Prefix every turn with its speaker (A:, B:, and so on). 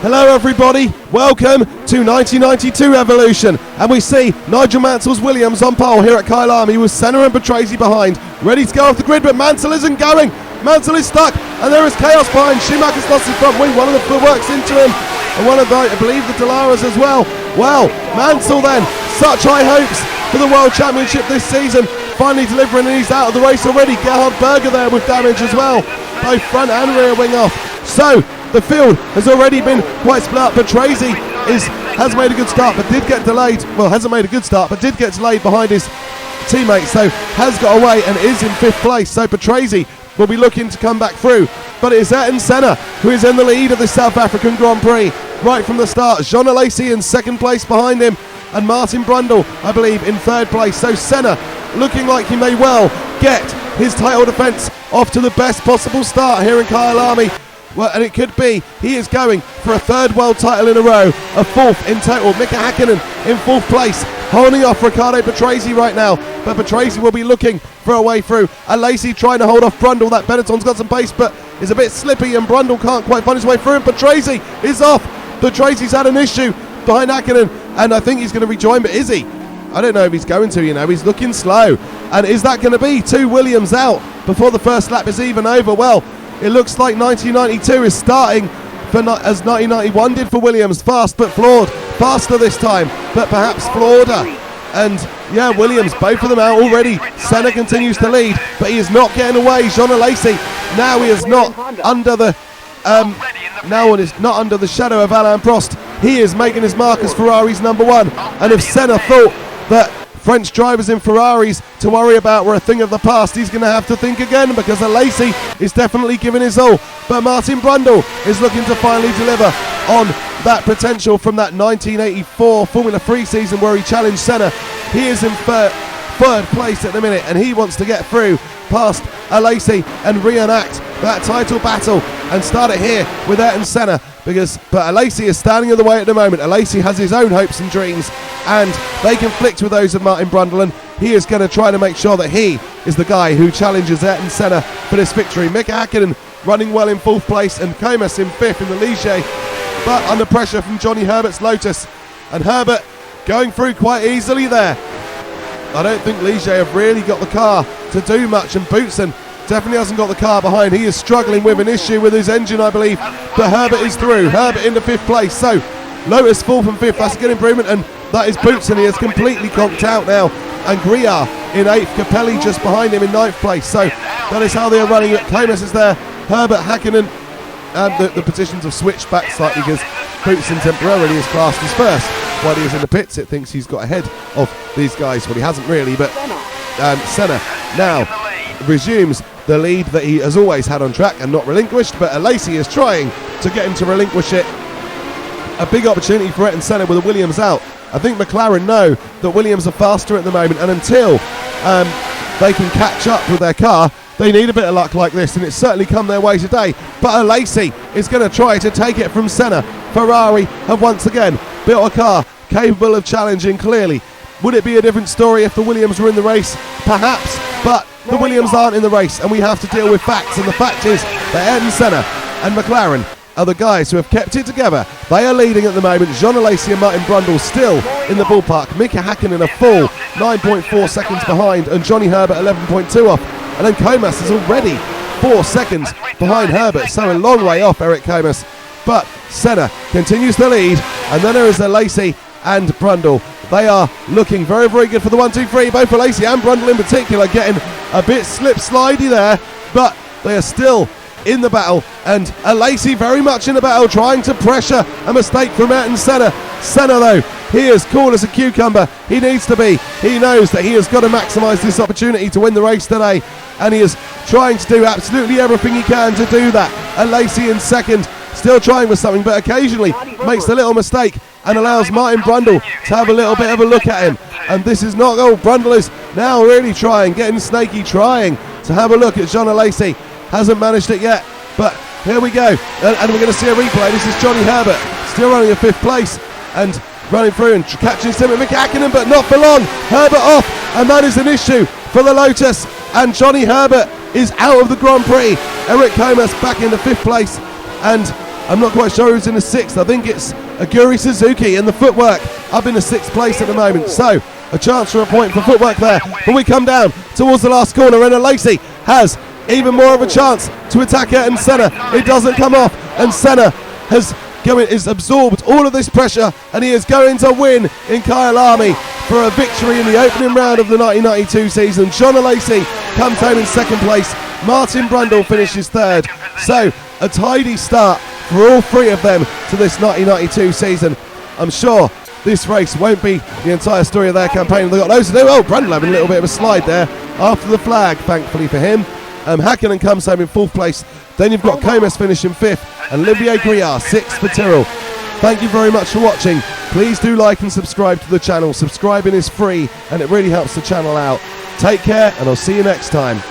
A: Hello everybody, welcome to 1992 Evolution, and we see Nigel Mansell's Williams on pole here at Kyalami with Senna and Patrese behind, ready to go off the grid, but Mansell isn't going. Mansell is stuck, and there is chaos behind. Schumacher's lost his front wing, one of the footworks into him, and one of the, I believe, the Delaras as well. Well, Mansell then, such high hopes for the World Championship this season, finally delivering, and he's out of the race already. Gerhard Berger there with damage as well, both front and rear wing off. So the field has already been quite split up. Patrese has made a good start but did get delayed. Well, hasn't made a good start but did get delayed behind his teammate, so has got away and is in 5th place. So Patrese will be looking to come back through, but it is Ayrton Senna who is in the lead of the South African Grand Prix right from the start. Jeanalesi in 2nd place behind him, and martinbrundle, I believe, in 3rd place. So Senna looking like he may well get his title defence off to the best possible start here in Kyalami. Well, and it could be he is going for a 3rd world title in a row, a 4th in total. Mikahakkinen in 4th place, holding off riccardopatrese right now, but Patrese will be looking for a way through. Alesi trying to hold off Brundle. That Benetton's got some pace but is a bit slippy, and Brundle can't quite find his way through, and Patrese is off. Patrese's had an issue behind Hakkinen, and I think he's going to rejoin, but is he? I don't know if he's going to, he's looking slow. And is that going to be 2 Williams out before the first lap is even over? Well, it looks like 1992 is starting as 1991 did for Williams. Fast but flawed. Faster this time, but perhaps flaweder. And yeah, Williams, both of them out already. Senna continues to lead, but he is not getting away. Jeanalesi, now he is not under the now is not under the shadow of Alain Prost. He is making his mark as Ferrari's number 1. And if Senna thought that French drivers in Ferraris to worry about were a thing of the past, he's going to have to think again, because Alesi is definitely giving his all. But martinbrundle is looking to finally deliver on that potential from that 1984 Formula 3 season where he challenged Senna. He is in 3rd place at the minute, and he wants to get through past Alesi and reenact that title battle and start it here with Ayrton Senna, but Alesi is standing in the way at the moment. Alesi has his own hopes and dreams, and they conflict with those of martinbrundle, and he is going to try to make sure that he is the guy who challenges Ayrton Senna for this victory. Mikahakkinen running well in 4th place, and Comas in 5th in the Ligier, but under pressure from Johnny Herbert's Lotus, and Herbert going through quite easily there. I don't think Ligier have really got the car to do much, and Boutsen definitely hasn't got the car behind. He is struggling with an issue with his engine, I believe, but Herbert is through. Herbert into 5th place, so Lotus 4th and 5th, that's a good improvement, and that is Boutsen. He is completely conked out now, and Griar in 8th, Capelli just behind him in 9th place. So that is how they are running it. Comas is there, Herbert, Hakkinen, and the positions have switched back slightly because Boutsen temporarily is classed as first while he is in the pits. It thinks he's got ahead of these guys. Well, he hasn't really, but Senna now resumes the lead that he has always had on track and not relinquished, but Alesi is trying to get him to relinquish it. A big opportunity for Ayrton Senna with the Williams out. I think McLaren know that Williams are faster at the moment, and until they can catch up with their car, they need a bit of luck like this, and it's certainly come their way today. But Alesi is going to try to take it from Senna. Ferrari have once again built a car capable of challenging clearly. Would it be a different story if the Williams were in the race? Perhaps, but the Williams aren't in the race, and we have to deal with facts, and the fact is that Ayrton Senna and McLaren are the guys who have kept it together. They are leading at the moment. Jeanalesi and martinbrundle still in the ballpark. Mika Hakkinen a full 9.4 seconds behind, and Johnny Herbert 11.2 off. And then Comas is already 4 seconds behind Herbert, so a long way off Eric Comas. But Senna continues to lead, and then there is Alesi and Brundle. They are looking very, very good for the 1, 2, 3. Both Alesi and Brundle in particular getting a bit slip-slidey there, but they are still in the battle, and Alesi very much in the battle, trying to pressure a mistake from Ayrton Senna. Senna, though, he is cool as a cucumber. He needs to be. He knows that he has got to maximise this opportunity to win the race today, and he is trying to do absolutely everything he can to do that. Alesi in 2nd, still trying with something, but occasionally makes a little mistake and allows martinbrundle to have a little bit of a look at him. And this is not goal. Brundle is now really trying, getting snaky, trying to have a look at Jeanalesi. Hasn't managed it yet, but here we go, and we're going to see a replay. This is Johnny Herbert still running in 5th place and running through and catching Simon Mikahakkinen, but not for long. Herbert off, and that is an issue for the Lotus, and Johnny Herbert is out of the Grand Prix. Eric Comas back into 5th place, and I'm not quite sure who's in the 6th. I think it's Aguri Suzuki in the footwork up in the 6th place at the moment. So a chance for a point for footwork there. But we come down towards the last corner, and Alesi has even more of a chance to attack Ayrton Senna. It doesn't come off, and Senna has absorbed all of this pressure, and he is going to win in Kyalami for a victory in the opening round of the 1992 season. John Alesi comes home in 2nd place. Martinbrundle finishes 3rd. So a tidy start for all 3 of them to this 1992 season. I'm sure this race won't be the entire story of their campaign. They've got loads to do. Oh, Brundle having a little bit of a slide there after the flag, thankfully for him. Hakkinen comes home in 4th place. Then you've got Comas finishing 5th, and Olivier Griard 6th for Tyrrell. Thank you very much for watching. Please do like and subscribe to the channel. Subscribing is free, and it really helps the channel out. Take care, and I'll see you next time.